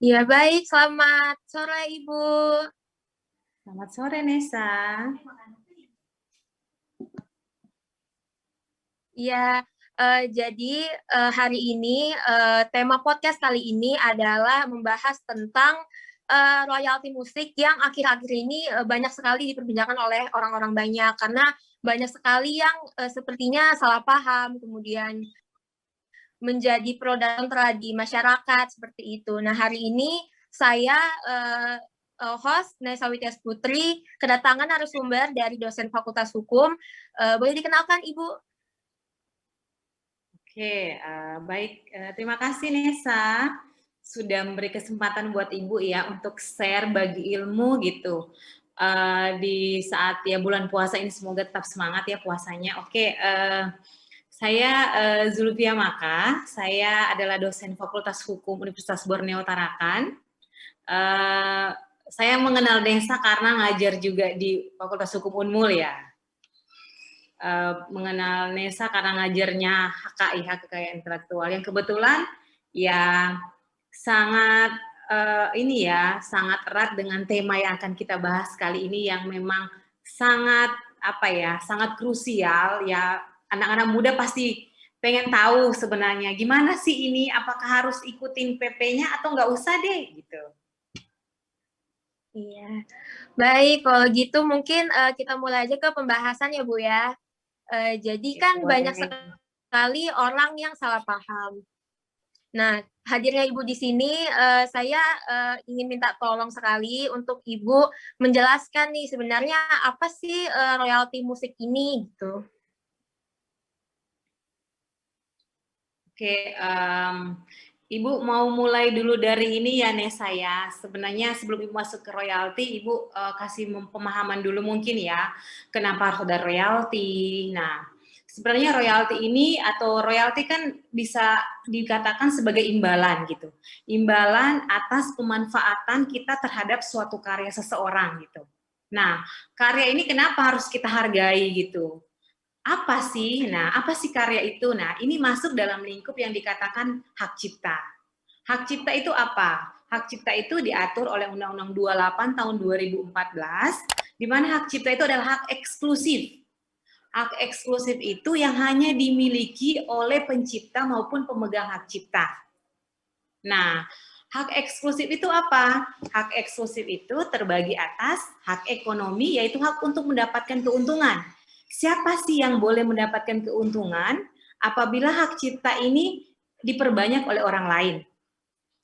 Ya baik, selamat sore Ibu. Selamat sore, Nesa. Ya, jadi hari ini tema podcast kali ini adalah membahas tentang royalti musik yang akhir-akhir ini banyak sekali diperbincangkan oleh orang-orang banyak karena banyak sekali yang sepertinya salah paham, kemudian menjadi pro dan kontra di masyarakat seperti itu. Nah, hari ini saya host Nesa Wityas Putri kedatangan narasumber dari dosen Fakultas Hukum. Boleh dikenalkan Ibu? Oke, baik. Terima kasih, Nesa. Sudah memberi kesempatan buat Ibu ya untuk share bagi ilmu gitu. Di saat ya bulan puasa ini semoga tetap semangat ya puasanya. Oke, saya Zulfia Maka. Saya adalah dosen Fakultas Hukum Universitas Borneo Tarakan. Saya mengenal Nesa karena ngajar juga di Fakultas Hukum Unmul ya. Mengenal Nesa karena ngajarnya HKI, hak kekayaan intelektual, yang kebetulan ya sangat ini ya sangat erat dengan tema yang akan kita bahas kali ini yang memang sangat apa ya sangat krusial ya. Anak-anak muda pasti pengen tahu sebenarnya gimana sih ini, apakah harus ikutin PP-nya atau nggak usah deh gitu. Iya, baik. Kalau gitu mungkin kita mulai aja ke pembahasan ya Bu ya. Jadi kan banyak sekali orang yang salah paham. Nah, hadirnya Ibu di sini, saya ingin minta tolong sekali untuk Ibu menjelaskan nih sebenarnya apa sih royalti musik ini gitu. Oke, Ibu mau mulai dulu dari ini ya Nesa ya. Sebenarnya sebelum Ibu masuk ke royalti, Ibu kasih pemahaman dulu mungkin ya, kenapa harus ada royalti. Nah, sebenarnya royalti ini atau royalti kan bisa dikatakan sebagai imbalan gitu. Imbalan atas pemanfaatan kita terhadap suatu karya seseorang gitu. Nah, karya ini kenapa harus kita hargai gitu? Apa sih? Nah, apa sih karya itu? Nah, ini masuk dalam lingkup yang dikatakan hak cipta. Hak cipta itu apa? Hak cipta itu diatur oleh Undang-Undang 28 tahun 2014, di mana hak cipta itu adalah hak eksklusif. Hak eksklusif itu yang hanya dimiliki oleh pencipta maupun pemegang hak cipta. Nah, hak eksklusif itu apa? Hak eksklusif itu terbagi atas hak ekonomi, yaitu hak untuk mendapatkan keuntungan. Siapa sih yang boleh mendapatkan keuntungan apabila hak cipta ini diperbanyak oleh orang lain?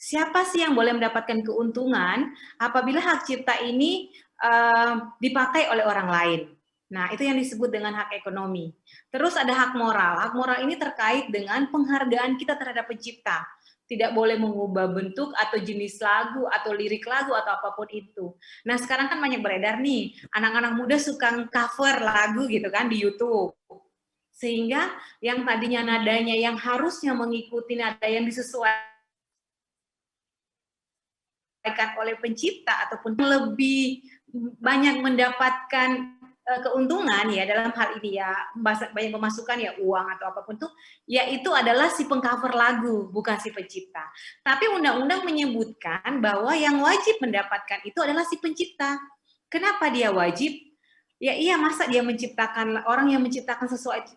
Siapa sih yang boleh mendapatkan keuntungan apabila hak cipta ini dipakai oleh orang lain? Nah, itu yang disebut dengan hak ekonomi. Terus ada hak moral. Hak moral ini terkait dengan penghargaan kita terhadap pencipta. Tidak boleh mengubah bentuk atau jenis lagu atau lirik lagu atau apapun itu. Nah, sekarang kan banyak beredar nih, anak-anak muda suka cover lagu gitu kan di YouTube. Sehingga yang tadinya nadanya yang harusnya mengikuti nada yang disesuaikan oleh pencipta ataupun lebih banyak mendapatkan keuntungan ya dalam hal ini ya banyak pemasukan ya uang atau apapun tuh ya itu adalah si pengcover lagu bukan si pencipta. Tapi undang-undang menyebutkan bahwa yang wajib mendapatkan itu adalah si pencipta. Kenapa dia wajib? Ya iya, masa dia menciptakan, orang yang menciptakan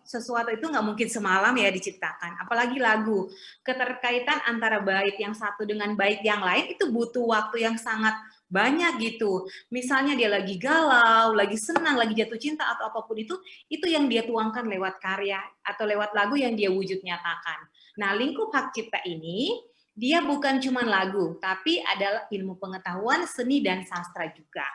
sesuatu itu nggak mungkin semalam ya diciptakan, apalagi lagu. Keterkaitan antara bait yang satu dengan bait yang lain itu butuh waktu yang sangat banyak gitu. Misalnya dia lagi galau, lagi senang, lagi jatuh cinta atau apapun itu yang dia tuangkan lewat karya atau lewat lagu yang dia wujud nyatakan. Nah, lingkup hak cipta ini dia bukan cuma lagu, tapi adalah ilmu pengetahuan, seni dan sastra juga.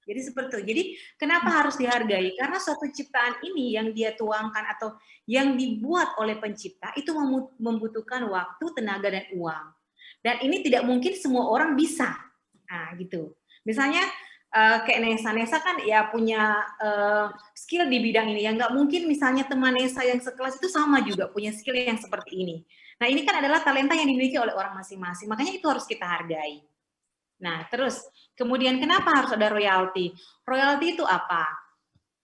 Jadi seperti itu. Jadi kenapa harus dihargai? Karena suatu ciptaan ini yang dia tuangkan atau yang dibuat oleh pencipta itu membutuhkan waktu, tenaga, dan uang. Dan ini tidak mungkin semua orang bisa. Nah, gitu. Misalnya kayak Nesa kan ya punya skill di bidang ini. Yang nggak mungkin misalnya teman Nesa yang sekelas itu sama juga punya skill yang seperti ini. Nah, ini kan adalah talenta yang dimiliki oleh orang masing-masing. Makanya itu harus kita hargai. Nah, terus kemudian kenapa harus ada royalti? Royalti itu apa?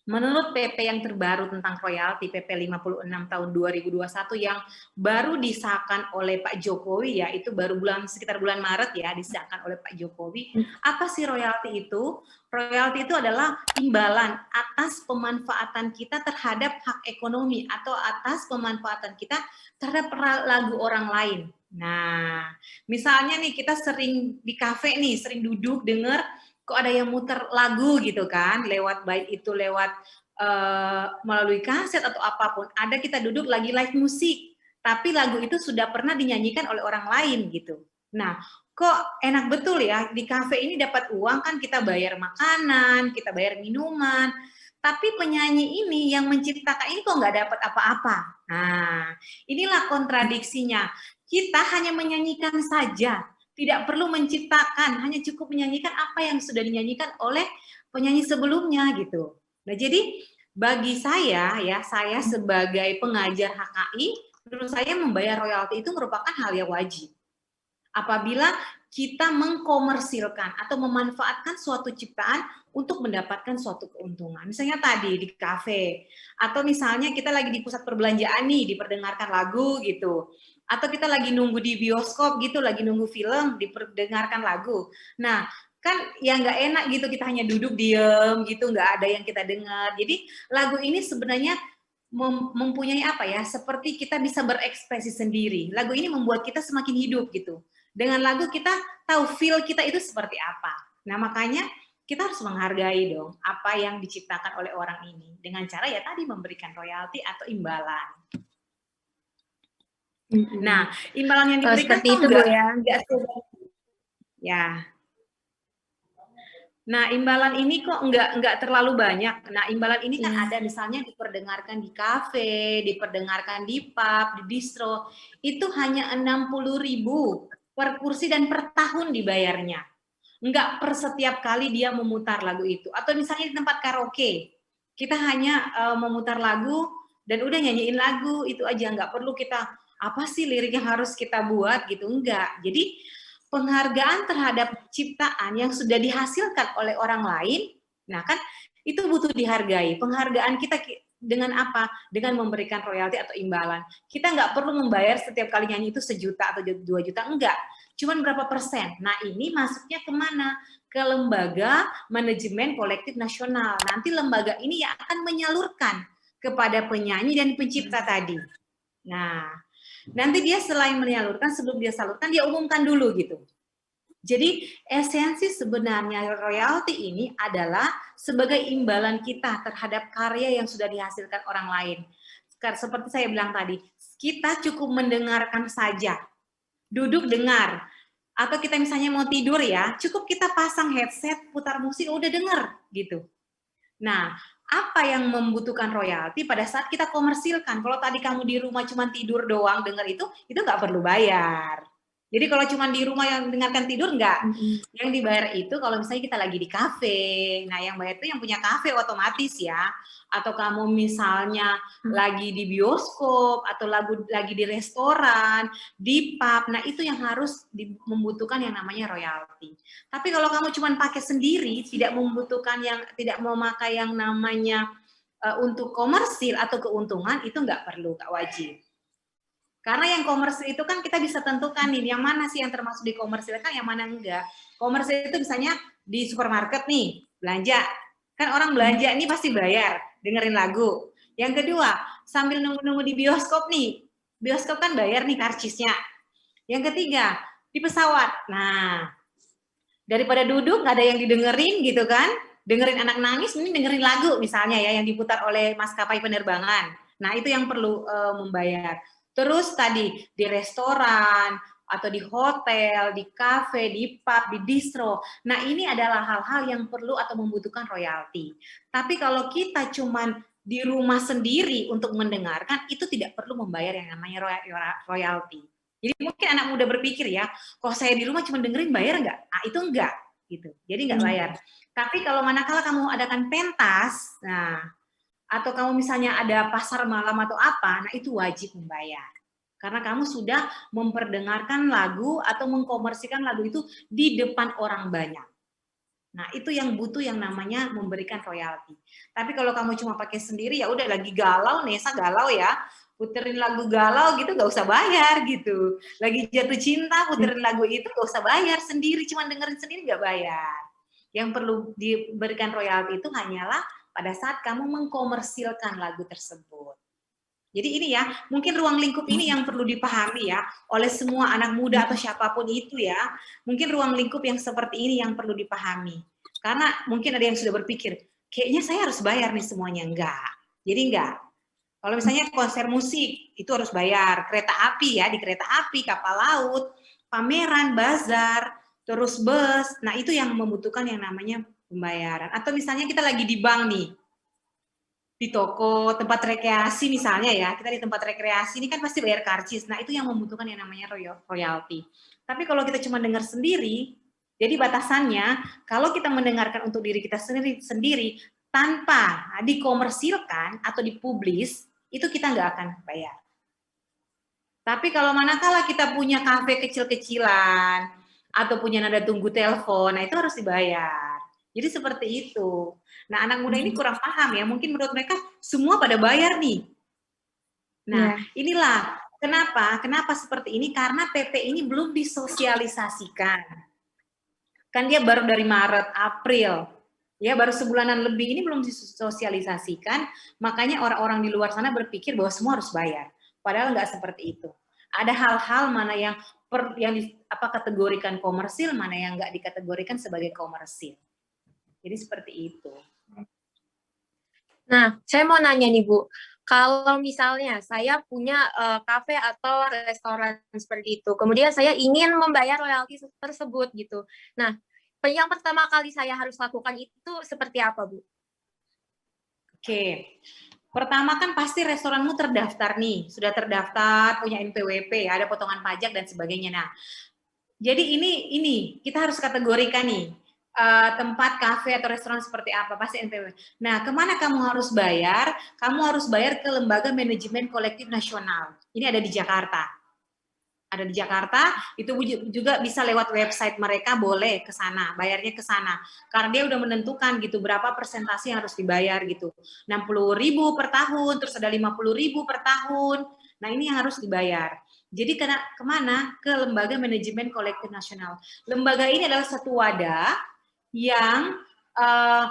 Menurut PP yang terbaru tentang royalti, PP 56 tahun 2021 yang baru disahkan oleh Pak Jokowi ya, itu baru sekitar bulan Maret ya, disahkan oleh Pak Jokowi. Apa sih royalti itu? Royalti itu adalah imbalan atas pemanfaatan kita terhadap hak ekonomi atau atas pemanfaatan kita terhadap lagu orang lain. Nah, misalnya nih kita sering di kafe nih, sering duduk denger kok ada yang muter lagu gitu kan, lewat baik itu lewat melalui kaset atau apapun. Ada kita duduk lagi live musik, tapi lagu itu sudah pernah dinyanyikan oleh orang lain gitu. Nah, kok enak betul ya di kafe ini dapat uang kan, kita bayar makanan, kita bayar minuman, tapi penyanyi ini yang menciptakan ini kok nggak dapat apa-apa. Nah, inilah kontradiksinya. Kita hanya menyanyikan saja, tidak perlu menciptakan, hanya cukup menyanyikan apa yang sudah dinyanyikan oleh penyanyi sebelumnya gitu. Nah, jadi bagi saya ya, saya sebagai pengajar HKI, menurut saya membayar royalti itu merupakan hal yang wajib. Apabila kita mengkomersilkan atau memanfaatkan suatu ciptaan untuk mendapatkan suatu keuntungan. Misalnya tadi di kafe, atau misalnya kita lagi di pusat perbelanjaan nih, diperdengarkan lagu gitu. Atau kita lagi nunggu di bioskop gitu, lagi nunggu film, diperdengarkan lagu. Nah, kan ya nggak enak gitu, kita hanya duduk diem gitu, nggak ada yang kita dengar. Jadi lagu ini sebenarnya mempunyai apa ya, seperti kita bisa berekspresi sendiri. Lagu ini membuat kita semakin hidup gitu. Dengan lagu kita tahu feel kita itu seperti apa. Nah, makanya kita harus menghargai dong apa yang diciptakan oleh orang ini dengan cara ya tadi memberikan royalti atau imbalan. Nah, imbalan yang diberikan seperti itu Bu ya. Ya. Nah, imbalan ini kok enggak terlalu banyak. Nah, imbalan ini kan ada misalnya diperdengarkan di kafe, diperdengarkan di pub, di distro, itu hanya 60.000 per kursi dan per tahun dibayarnya. Enggak per setiap kali dia memutar lagu itu. Atau misalnya di tempat karaoke, kita hanya memutar lagu dan udah nyanyiin lagu, itu aja. Enggak perlu kita, apa sih lirik yang harus kita buat gitu, enggak. Jadi penghargaan terhadap ciptaan yang sudah dihasilkan oleh orang lain, nah kan itu butuh dihargai. Penghargaan kita dengan apa? Dengan memberikan royalti atau imbalan. Kita nggak perlu membayar setiap kali nyanyi itu 1 juta atau 2 juta, enggak. Cuman berapa persen. Nah, ini masuknya kemana? Ke lembaga manajemen kolektif nasional. Nanti lembaga ini yang akan menyalurkan kepada penyanyi dan pencipta tadi. Nah, nanti dia selain menyalurkan, sebelum dia salurkan, dia umumkan dulu gitu. Jadi esensi sebenarnya royalti ini adalah sebagai imbalan kita terhadap karya yang sudah dihasilkan orang lain. Seperti saya bilang tadi, kita cukup mendengarkan saja, duduk dengar, atau kita misalnya mau tidur ya, cukup kita pasang headset, putar musik, udah denger gitu. Nah, apa yang membutuhkan royalti pada saat kita komersilkan? Kalau tadi kamu di rumah cuma tidur doang denger itu nggak perlu bayar. Jadi kalau cuma di rumah yang dengarkan tidur nggak. Yang dibayar itu kalau misalnya kita lagi di kafe. Nah, yang bayar itu yang punya kafe otomatis ya. Atau kamu misalnya lagi di bioskop atau lagi di restoran, di pub. Nah, itu yang harus membutuhkan yang namanya royalti. Tapi kalau kamu cuma pakai sendiri, tidak membutuhkan tidak memakai yang namanya untuk komersil atau keuntungan, itu nggak perlu, nggak wajib. Karena yang komersil itu kan kita bisa tentukan nih, yang mana sih yang termasuk di komersil kan, yang mana enggak. Komersil itu misalnya di supermarket nih, belanja. Kan orang belanja ini pasti bayar, dengerin lagu. Yang kedua, sambil nunggu-nunggu di bioskop nih, bioskop kan bayar nih karcisnya. Yang ketiga, di pesawat. Nah, daripada duduk nggak ada yang didengerin gitu kan, dengerin anak nangis, mending dengerin lagu misalnya ya yang diputar oleh maskapai penerbangan. Nah, itu yang perlu membayar. Terus tadi di restoran atau di hotel, di kafe, di pub, di distro. Nah, ini adalah hal-hal yang perlu atau membutuhkan royalti. Tapi kalau kita cuman di rumah sendiri untuk mendengarkan, itu tidak perlu membayar yang namanya royalti. Jadi mungkin anak muda berpikir ya, kalau saya di rumah cuma dengerin bayar nggak? Ah, itu enggak gitu. Jadi nggak bayar. Tapi kalau manakala kamu adakan pentas, nah atau kamu misalnya ada pasar malam atau apa, nah itu wajib membayar. Karena kamu sudah memperdengarkan lagu atau mengkomersikan lagu itu di depan orang banyak. Nah, itu yang butuh yang namanya memberikan royalti. Tapi kalau kamu cuma pakai sendiri, ya udah lagi galau, Nesa galau ya, puterin lagu galau gitu gak usah bayar gitu. Lagi jatuh cinta, puterin lagu itu gak usah bayar, sendiri, cuma dengerin sendiri gak bayar. Yang perlu diberikan royalti itu hanyalah pada saat kamu mengkomersilkan lagu tersebut. Jadi ini ya, mungkin ruang lingkup ini yang perlu dipahami ya, oleh semua anak muda atau siapapun itu ya, mungkin ruang lingkup yang seperti ini yang perlu dipahami. Karena mungkin ada yang sudah berpikir, kayaknya saya harus bayar nih semuanya. Enggak. Jadi enggak. Kalau misalnya konser musik, itu harus bayar. Kereta api ya, di kereta api, kapal laut, pameran, bazar, terus bus, nah itu yang membutuhkan yang namanya pembayaran. Atau misalnya kita lagi di bank nih, di toko, tempat rekreasi misalnya ya, kita di tempat rekreasi ini kan pasti bayar karcis. Nah, itu yang membutuhkan yang namanya royalti. Tapi kalau kita cuma dengar sendiri, jadi batasannya, kalau kita mendengarkan untuk diri kita sendiri tanpa dikomersilkan atau dipublis, itu kita nggak akan bayar. Tapi kalau manakala kita punya kafe kecil-kecilan, atau punya nada tunggu telepon, nah itu harus dibayar. Jadi seperti itu. Nah, anak muda ini kurang paham ya, mungkin menurut mereka semua pada bayar nih. Nah, inilah kenapa seperti ini, karena PP ini belum disosialisasikan. Kan dia baru dari Maret, April, ya baru sebulanan lebih, ini belum disosialisasikan, makanya orang-orang di luar sana berpikir bahwa semua harus bayar. Padahal nggak seperti itu. Ada hal-hal mana yang kategorikan komersil, mana yang nggak dikategorikan sebagai komersil. Jadi seperti itu. Nah, saya mau nanya nih Bu, kalau misalnya saya punya kafe atau restoran seperti itu, kemudian saya ingin membayar royalti tersebut gitu. Nah, yang pertama kali saya harus lakukan itu seperti apa Bu? Oke, pertama kan pasti restoranmu terdaftar nih, sudah terdaftar, punya NPWP, ada potongan pajak dan sebagainya. Nah, jadi ini kita harus kategorikan nih, tempat kafe atau restoran seperti apa, pasti NPWP. Nah, kemana kamu harus bayar? Kamu harus bayar ke Lembaga Manajemen Kolektif Nasional. Ini ada di Jakarta. Ada di Jakarta, itu juga bisa lewat website mereka, boleh ke sana, bayarnya ke sana. Karena dia udah menentukan gitu berapa persentase yang harus dibayar gitu. 60.000 per tahun, terus ada 50.000 per tahun. Nah, ini yang harus dibayar. Jadi kemana? Ke Lembaga Manajemen Kolektif Nasional. Lembaga ini adalah satu wadah yang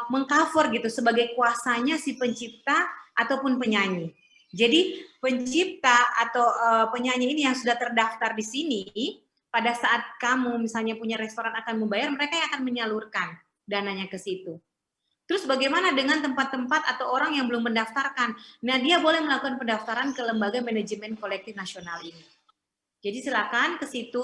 mengcover gitu sebagai kuasanya si pencipta ataupun penyanyi. Jadi pencipta atau penyanyi ini yang sudah terdaftar di sini, pada saat kamu misalnya punya restoran akan membayar, mereka yang akan menyalurkan dananya ke situ. Terus bagaimana dengan tempat-tempat atau orang yang belum mendaftarkan? Nah, dia boleh melakukan pendaftaran ke Lembaga Manajemen Kolektif Nasional ini. Jadi silakan ke situ,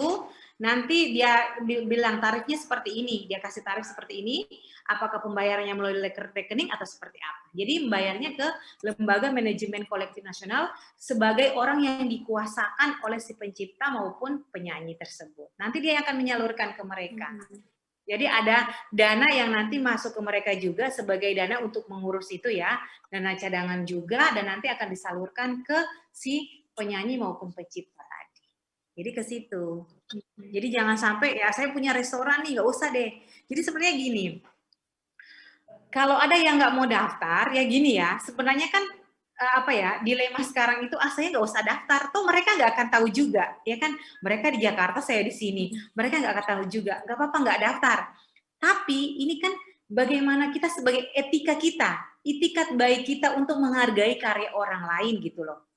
nanti dia bilang tarifnya seperti ini, dia kasih tarif seperti ini, apakah pembayarannya melalui rekening atau seperti apa. Jadi membayarnya ke Lembaga Manajemen Kolektif Nasional sebagai orang yang dikuasakan oleh si pencipta maupun penyanyi tersebut. Nanti dia akan menyalurkan ke mereka. Jadi ada dana yang nanti masuk ke mereka juga sebagai dana untuk mengurus itu ya, dana cadangan juga, dan nanti akan disalurkan ke si penyanyi maupun pencipta. Jadi ke situ. Jadi jangan sampai ya saya punya restoran nih, nggak usah deh. Jadi sebenarnya gini, kalau ada yang nggak mau daftar, ya gini ya, sebenarnya kan dilema sekarang itu saya nggak usah daftar, tuh mereka nggak akan tahu juga, ya kan? Mereka di Jakarta, saya di sini, mereka nggak akan tahu juga, nggak apa-apa nggak daftar. Tapi ini kan bagaimana kita sebagai etika kita, itikat baik kita untuk menghargai karya orang lain gitu loh.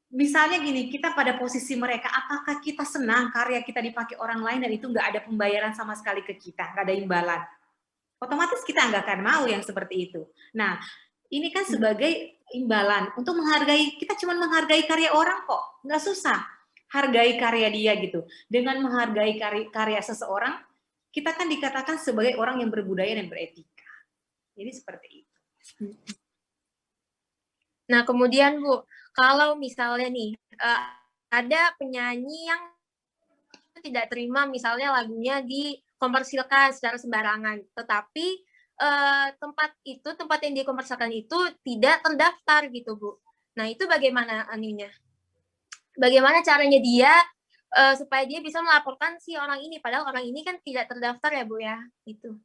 Misalnya gini, kita pada posisi mereka, apakah kita senang karya kita dipakai orang lain dan itu nggak ada pembayaran sama sekali ke kita, nggak ada imbalan? Otomatis kita nggak akan mau yang seperti itu. Nah, ini kan sebagai imbalan untuk menghargai, kita cuma menghargai karya orang kok, nggak susah. Hargai karya dia gitu. Dengan menghargai karya seseorang, kita kan dikatakan sebagai orang yang berbudaya dan beretika. Jadi seperti itu. Nah, kemudian Bu, kalau misalnya nih ada penyanyi yang tidak terima misalnya lagunya dikomersilkan secara sembarangan, tetapi tempat yang dikomersilkan itu tidak terdaftar gitu Bu. Nah, itu bagaimana anunya? Bagaimana caranya dia supaya dia bisa melaporkan si orang ini, padahal orang ini kan tidak terdaftar ya Bu ya, itu.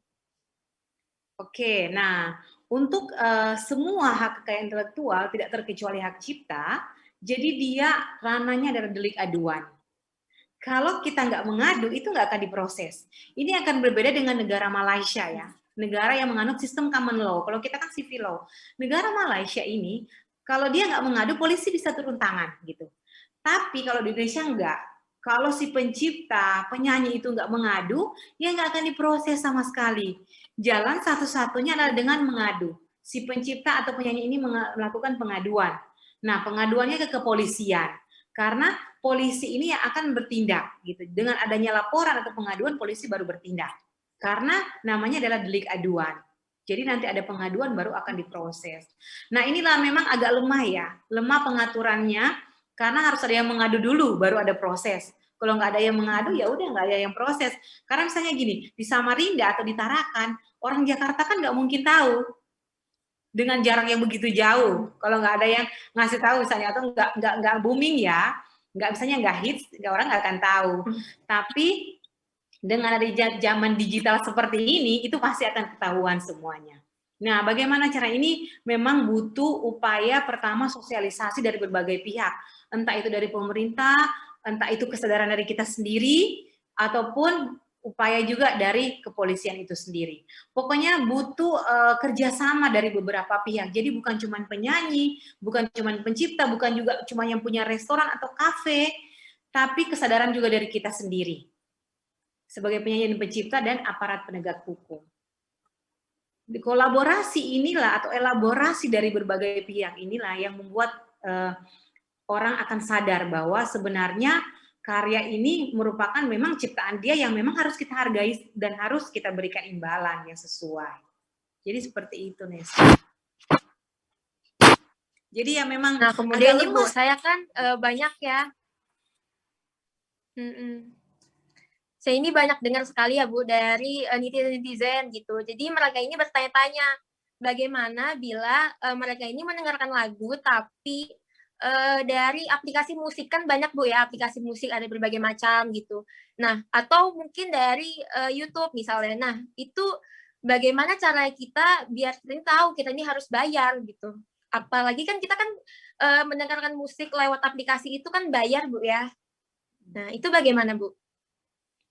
Oke, nah untuk semua hak kekayaan intelektual tidak terkecuali hak cipta, jadi dia ranahnya adalah delik aduan. Kalau kita nggak mengadu, itu nggak akan diproses. Ini akan berbeda dengan negara Malaysia ya. Negara yang menganut sistem common law. Kalau kita kan civil law. Negara Malaysia ini, kalau dia nggak mengadu, polisi bisa turun tangan gitu. Tapi kalau di Indonesia enggak. Kalau si pencipta, penyanyi itu nggak mengadu, ya nggak akan diproses sama sekali. Jalan satu-satunya adalah dengan mengadu. Si pencipta atau penyanyi ini melakukan pengaduan. Nah, pengaduannya ke kepolisian. Karena polisi ini yang akan bertindak gitu. Dengan adanya laporan atau pengaduan, polisi baru bertindak. Karena namanya adalah delik aduan. Jadi nanti ada pengaduan baru akan diproses. Nah, inilah memang agak lemah ya. Lemah pengaturannya karena harus ada yang mengadu dulu baru ada proses. Kalau nggak ada yang mengadu ya udah nggak ada yang proses. Karena misalnya gini, di Samarinda atau di Tarakan, orang Jakarta kan nggak mungkin tahu dengan jarak yang begitu jauh. Kalau nggak ada yang ngasih tahu misalnya atau nggak booming ya, misalnya nggak hits, orang nggak akan tahu. Tapi dengan ada zaman digital seperti ini, itu pasti akan ketahuan semuanya. Nah, bagaimana cara ini? Memang butuh upaya pertama sosialisasi dari berbagai pihak, entah itu dari pemerintah, entah itu kesadaran dari kita sendiri, ataupun upaya juga dari kepolisian itu sendiri. Pokoknya butuh kerjasama dari beberapa pihak. Jadi bukan cuma penyanyi, bukan cuma pencipta, bukan juga cuma yang punya restoran atau kafe, tapi kesadaran juga dari kita sendiri sebagai penyanyi dan pencipta dan aparat penegak hukum. Di kolaborasi inilah atau elaborasi dari berbagai pihak inilah yang membuat orang akan sadar bahwa sebenarnya karya ini merupakan memang ciptaan dia yang memang harus kita hargai dan harus kita berikan imbalan yang sesuai. Jadi seperti itu, Nesa. Jadi ya memang nah kemudian nih Bu, saya kan banyak ya. Saya ini banyak dengar sekali ya Bu dari netizen gitu. Jadi mereka ini bertanya-tanya bagaimana bila mereka ini mendengarkan lagu tapi dari aplikasi musik kan banyak Bu ya, aplikasi musik ada berbagai macam gitu. Nah, atau mungkin dari YouTube misalnya. Nah, itu bagaimana cara kita biar kita tahu kita ini harus bayar gitu. Apalagi kan kita kan mendengarkan musik lewat aplikasi itu kan bayar Bu ya. Nah, itu bagaimana Bu?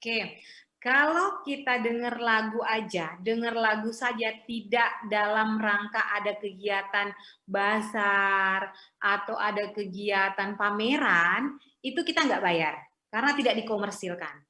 Oke, kalau kita dengar lagu aja, dengar lagu saja tidak dalam rangka ada kegiatan bazar atau ada kegiatan pameran, itu kita nggak bayar karena tidak dikomersilkan.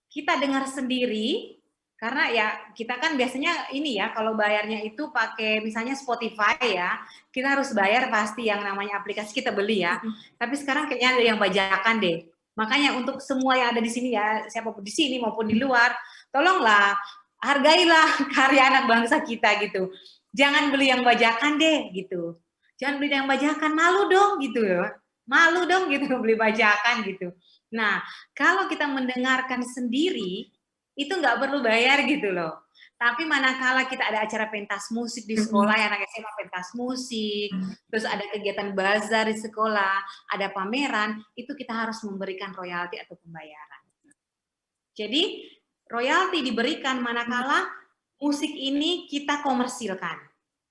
Kita dengar sendiri, karena ya kita kan biasanya ini ya kalau bayarnya itu pakai misalnya Spotify ya, kita harus bayar pasti yang namanya aplikasi kita beli ya. Tapi sekarang kayaknya ada yang bajakan deh. Makanya untuk semua yang ada di sini ya, siapapun di sini maupun di luar, tolonglah hargailah karya anak bangsa kita gitu. Jangan beli yang bajakan deh gitu. Jangan beli yang bajakan, malu dong gitu ya. Malu dong gitu beli bajakan gitu. Nah, kalau kita mendengarkan sendiri, itu nggak perlu bayar gitu loh. Tapi manakala kita ada acara pentas musik di sekolah, anak SMA pentas musik, terus ada kegiatan bazar di sekolah, ada pameran, itu kita harus memberikan royalti atau pembayaran. Jadi royalti diberikan manakala musik ini kita komersilkan,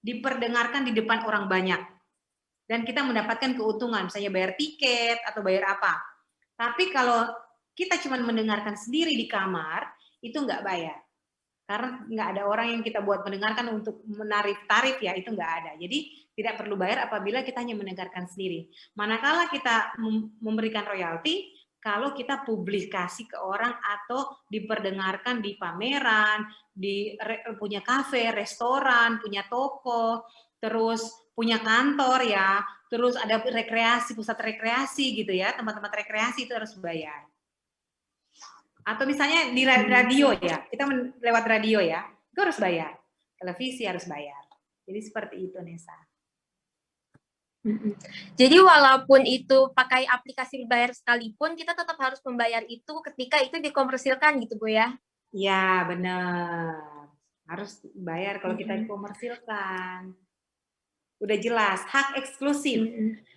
diperdengarkan di depan orang banyak, dan kita mendapatkan keuntungan, misalnya bayar tiket atau bayar apa. Tapi kalau kita cuma mendengarkan sendiri di kamar, itu nggak bayar. Karena nggak ada orang yang kita buat mendengarkan untuk menarik tarif ya, itu nggak ada. Jadi tidak perlu bayar apabila kita hanya mendengarkan sendiri. Manakala kita memberikan royalti, kalau kita publikasi ke orang atau diperdengarkan di pameran, punya kafe, restoran, punya toko, terus punya kantor ya, terus ada rekreasi, pusat rekreasi gitu ya, tempat-tempat rekreasi itu harus bayar. Atau misalnya di radio ya, kita lewat radio ya, itu harus bayar. Televisi harus bayar. Jadi seperti itu, Nesa. Jadi walaupun itu pakai aplikasi berbayar sekalipun, kita tetap harus membayar itu ketika itu dikomersilkan gitu Bu ya? Ya, benar. Harus bayar kalau kita dikomersilkan. Udah jelas, hak eksklusif.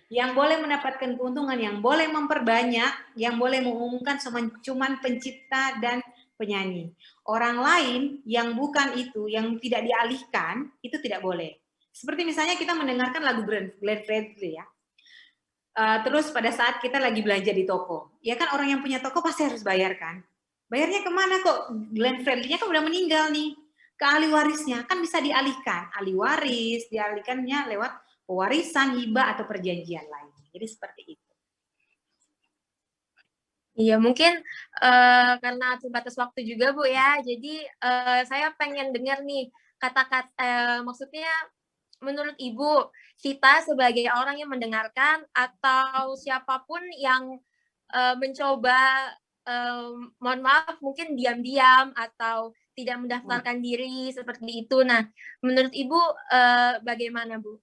Yang boleh mendapatkan keuntungan, yang boleh memperbanyak, yang boleh mengumumkan cuman pencipta dan penyanyi. Orang lain yang bukan itu, yang tidak dialihkan, itu tidak boleh. Seperti misalnya kita mendengarkan lagu Glenn Fredly ya. Terus pada saat kita lagi belanja di toko, ya kan orang yang punya toko pasti harus bayar kan. Bayarnya kemana kok? Glenn Fredly-nya kan udah meninggal nih. Ke ahli warisnya, kan bisa dialihkan. Ahli waris, dialihkannya lewat pewarisan, hibah, atau perjanjian lain. Jadi seperti itu. Iya, mungkin karena terbatas waktu juga, Bu, ya. Jadi saya pengen dengar nih kata-kata, maksudnya menurut Ibu, kita sebagai orang yang mendengarkan atau siapapun yang mencoba, mohon maaf, mungkin diam-diam atau tidak mendaftarkan diri seperti itu. Nah, menurut Ibu bagaimana, Bu?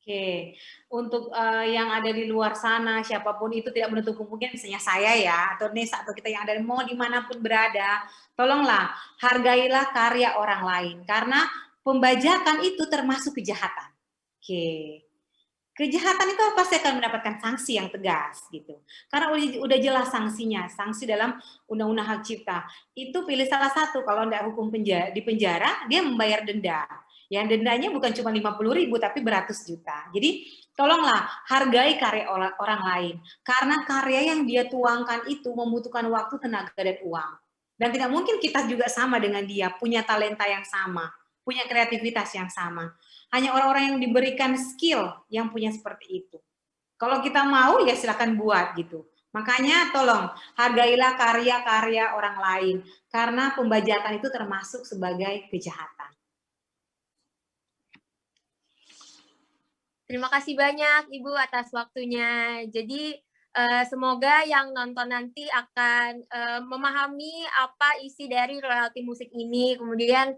Oke, untuk yang ada di luar sana, siapapun itu tidak menutup kemungkinan, misalnya saya ya, atau Nesa, atau kita yang ada mau dimanapun berada, tolonglah hargailah karya orang lain, karena pembajakan itu termasuk kejahatan. Oke, kejahatan itu pasti akan mendapatkan sanksi yang tegas gitu, karena udah jelas sanksinya, sanksi dalam Undang-Undang Hak Cipta. Itu pilih salah satu, kalau tidak hukum di penjara, dia membayar denda. Yang dendanya bukan cuma 50.000 tapi beratus juta. Jadi tolonglah hargai karya orang lain, karena karya yang dia tuangkan itu membutuhkan waktu, tenaga, dan uang. Dan tidak mungkin kita juga sama dengan dia, punya talenta yang sama, punya kreativitas yang sama. Hanya orang-orang yang diberikan skill yang punya seperti itu. Kalau kita mau ya silakan buat gitu. Makanya tolong hargailah karya-karya orang lain, karena pembajakan itu termasuk sebagai kejahatan. Terima kasih banyak Ibu atas waktunya. Jadi semoga yang nonton nanti akan memahami apa isi dari royalti musik ini. Kemudian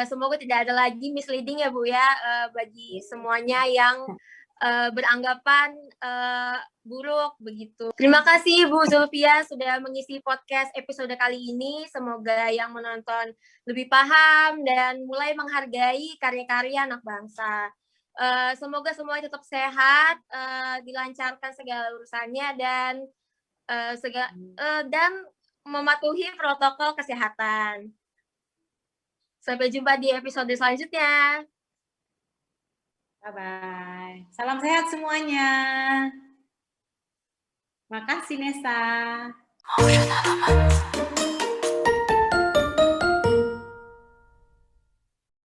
semoga tidak ada lagi misleading ya Bu ya bagi semuanya yang beranggapan buruk begitu. Terima kasih Bu Zulfia sudah mengisi podcast episode kali ini. Semoga yang menonton lebih paham dan mulai menghargai karya-karya anak bangsa. Semoga semuanya tetap sehat, dilancarkan segala urusannya dan dan mematuhi protokol kesehatan. Sampai jumpa di episode selanjutnya. Bye-bye. Salam sehat semuanya. Makasih Nesa.